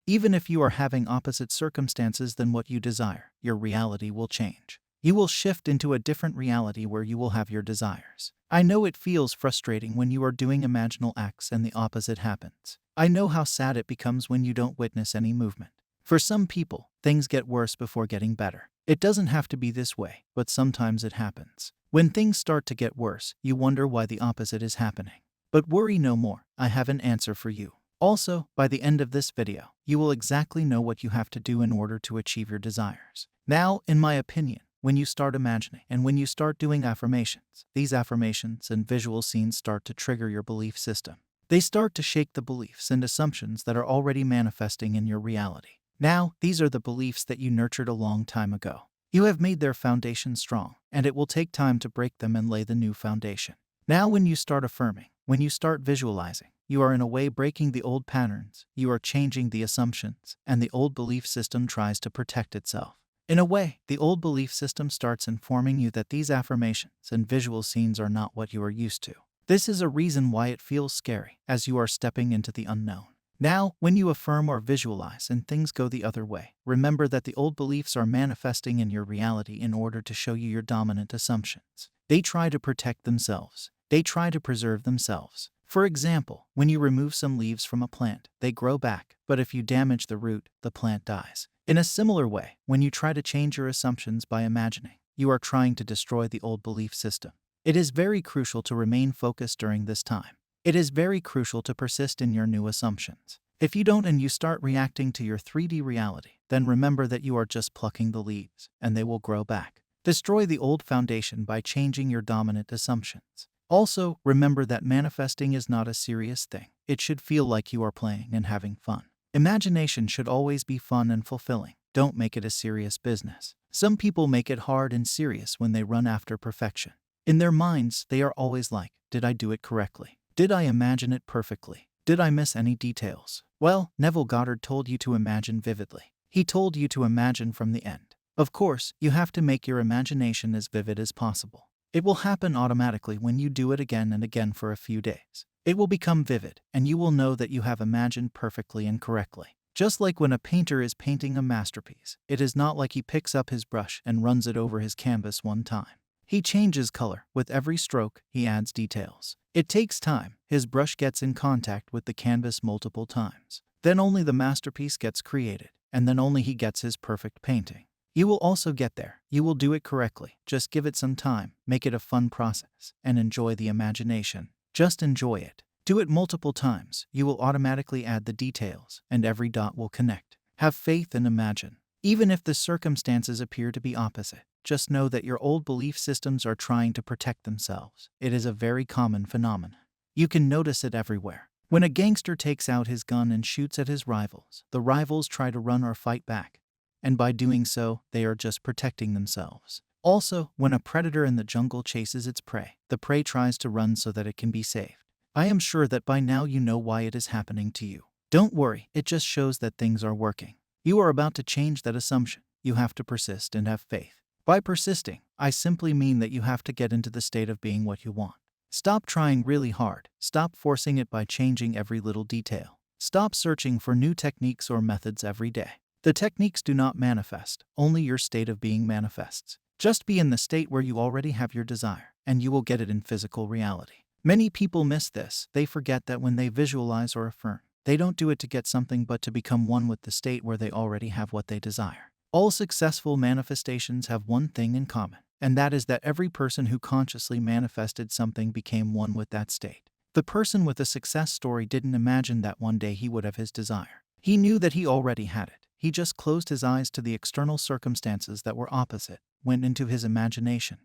Even if you are having opposite circumstances than what you desire, your reality will change. You will shift into a different reality where you will have your desires. I know it feels frustrating when you are doing imaginal acts and the opposite happens. I know how sad it becomes when you don't witness any movement. For some people, things get worse before getting better. It doesn't have to be this way, but sometimes it happens. When things start to get worse, you wonder why the opposite is happening. But worry no more, I have an answer for you. Also, by the end of this video, you will exactly know what you have to do in order to achieve your desires. Now, in my opinion, when you start imagining and when you start doing affirmations, these affirmations and visual scenes start to trigger your belief system. They start to shake the beliefs and assumptions that are already manifesting in your reality. Now, these are the beliefs that you nurtured a long time ago. You have made their foundation strong, and it will take time to break them and lay the new foundation. Now, when you start affirming, when you start visualizing, you are in a way breaking the old patterns, you are changing the assumptions, and the old belief system tries to protect itself. In a way, the old belief system starts informing you that these affirmations and visual scenes are not what you are used to. This is a reason why it feels scary, as you are stepping into the unknown. Now, when you affirm or visualize and things go the other way, remember that the old beliefs are manifesting in your reality in order to show you your dominant assumptions. They try to protect themselves. They try to preserve themselves. For example, when you remove some leaves from a plant, they grow back, but if you damage the root, the plant dies. In a similar way, when you try to change your assumptions by imagining, you are trying to destroy the old belief system. It is very crucial to remain focused during this time. It is very crucial to persist in your new assumptions. If you don't and you start reacting to your 3D reality, then remember that you are just plucking the leaves, and they will grow back. Destroy the old foundation by changing your dominant assumptions. Also, remember that manifesting is not a serious thing. It should feel like you are playing and having fun. Imagination should always be fun and fulfilling. Don't make it a serious business. Some people make it hard and serious when they run after perfection. In their minds, they are always like, did I do it correctly? Did I imagine it perfectly? Did I miss any details? Well, Neville Goddard told you to imagine vividly. He told you to imagine from the end. Of course, you have to make your imagination as vivid as possible. It will happen automatically when you do it again and again for a few days. It will become vivid, and you will know that you have imagined perfectly and correctly. Just like when a painter is painting a masterpiece, it is not like he picks up his brush and runs it over his canvas one time. He changes color. With every stroke, he adds details. It takes time. His brush gets in contact with the canvas multiple times. Then only the masterpiece gets created, and then only he gets his perfect painting. You will also get there. You will do it correctly. Just give it some time, make it a fun process, and enjoy the imagination. Just enjoy it. Do it multiple times. You will automatically add the details, and every dot will connect. Have faith and imagine. Even if the circumstances appear to be opposite, just know that your old belief systems are trying to protect themselves. It is a very common phenomenon. You can notice it everywhere. When a gangster takes out his gun and shoots at his rivals, the rivals try to run or fight back. And by doing so, they are just protecting themselves. Also, when a predator in the jungle chases its prey, the prey tries to run so that it can be saved. I am sure that by now you know why it is happening to you. Don't worry, it just shows that things are working. You are about to change that assumption. You have to persist and have faith. By persisting, I simply mean that you have to get into the state of being what you want. Stop trying really hard. Stop forcing it by changing every little detail. Stop searching for new techniques or methods every day. The techniques do not manifest, only your state of being manifests. Just be in the state where you already have your desire, and you will get it in physical reality. Many people miss this. They forget that when they visualize or affirm, they don't do it to get something but to become one with the state where they already have what they desire. All successful manifestations have one thing in common, and that is that every person who consciously manifested something became one with that state. The person with a success story didn't imagine that one day he would have his desire. He knew that he already had it. He just closed his eyes to the external circumstances that were opposite, went into his imagination,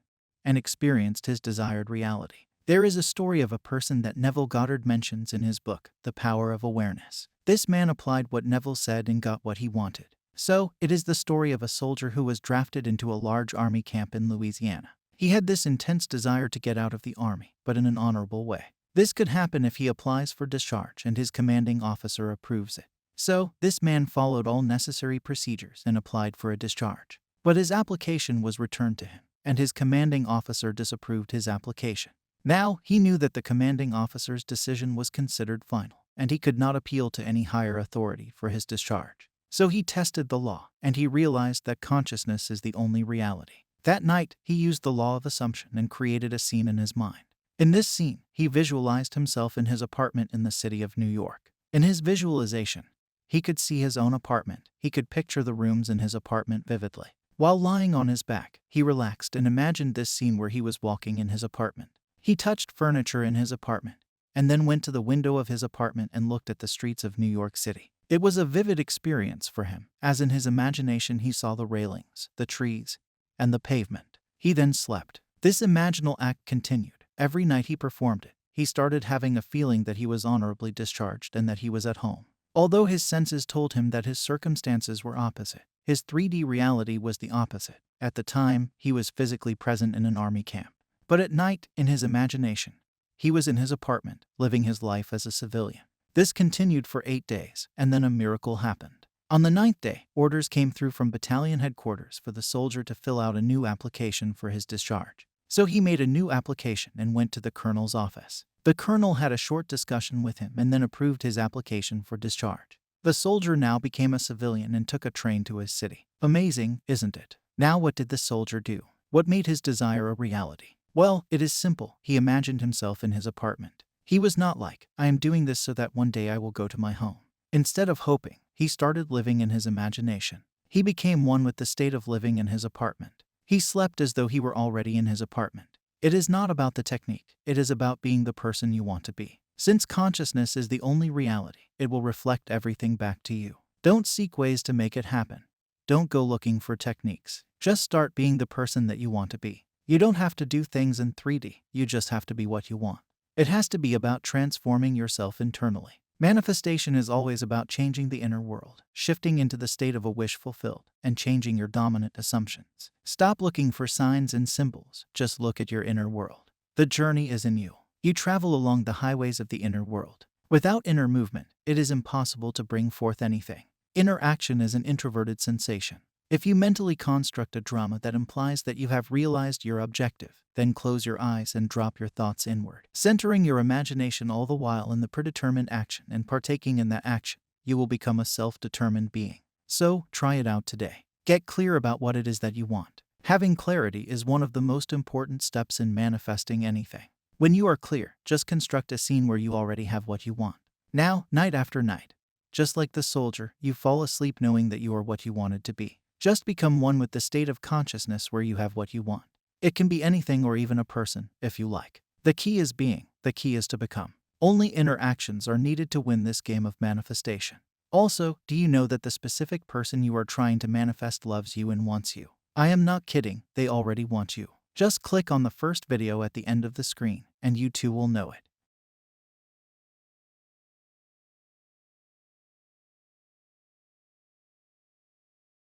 and experienced his desired reality. There is a story of a person that Neville Goddard mentions in his book, The Power of Awareness. This man applied what Neville said and got what he wanted. So, it is the story of a soldier who was drafted into a large army camp in Louisiana. He had this intense desire to get out of the army, but in an honorable way. This could happen if he applies for discharge and his commanding officer approves it. So, this man followed all necessary procedures and applied for a discharge. But his application was returned to him, and his commanding officer disapproved his application. Now, he knew that the commanding officer's decision was considered final. and he could not appeal to any higher authority for his discharge. So he tested the law, and he realized that consciousness is the only reality. That night, he used the law of assumption and created a scene in his mind. In this scene, he visualized himself in his apartment in the city of New York. In his visualization, he could see his own apartment. He could picture the rooms in his apartment vividly. While lying on his back, he relaxed and imagined this scene where he was walking in his apartment. He touched furniture in his apartment, and then went to the window of his apartment and looked at the streets of New York City. It was a vivid experience for him, as in his imagination he saw the railings, the trees, and the pavement. He then slept. This imaginal act continued. Every night he performed it, he started having a feeling that he was honorably discharged and that he was at home. Although his senses told him that his circumstances were opposite, his 3D reality was the opposite. At the time, he was physically present in an army camp. But at night, in his imagination, he was in his apartment, living his life as a civilian. This continued for 8 days, and then a miracle happened. On the 9th day, orders came through from battalion headquarters for the soldier to fill out a new application for his discharge. So he made a new application and went to the colonel's office. The colonel had a short discussion with him and then approved his application for discharge. The soldier now became a civilian and took a train to his city. Amazing, isn't it? Now what did the soldier do? What made his desire a reality? Well, it is simple. He imagined himself in his apartment. He was not like, I am doing this so that one day I will go to my home. Instead of hoping, he started living in his imagination. He became one with the state of living in his apartment. He slept as though he were already in his apartment. It is not about the technique. It is about being the person you want to be. Since consciousness is the only reality, it will reflect everything back to you. Don't seek ways to make it happen. Don't go looking for techniques. Just start being the person that you want to be. You don't have to do things in 3D. You just have to be what you want. It has to be about transforming yourself internally. Manifestation is always about changing the inner world, shifting into the state of a wish fulfilled, and changing your dominant assumptions. Stop looking for signs and symbols. Just look at your inner world. The journey is in you. You travel along the highways of the inner world. Without inner movement, it is impossible to bring forth anything. Inner action is an introverted sensation. If you mentally construct a drama that implies that you have realized your objective, then close your eyes and drop your thoughts inward. Centering your imagination all the while in the predetermined action and partaking in that action, you will become a self-determined being. So, try it out today. Get clear about what it is that you want. Having clarity is one of the most important steps in manifesting anything. When you are clear, just construct a scene where you already have what you want. Now, night after night, just like the soldier, you fall asleep knowing that you are what you wanted to be. Just become one with the state of consciousness where you have what you want. It can be anything or even a person, if you like. The key is being. The key is to become. Only inner actions are needed to win this game of manifestation. Also, do you know that the specific person you are trying to manifest loves you and wants you? I am not kidding, they already want you. Just click on the first video at the end of the screen, and you too will know it.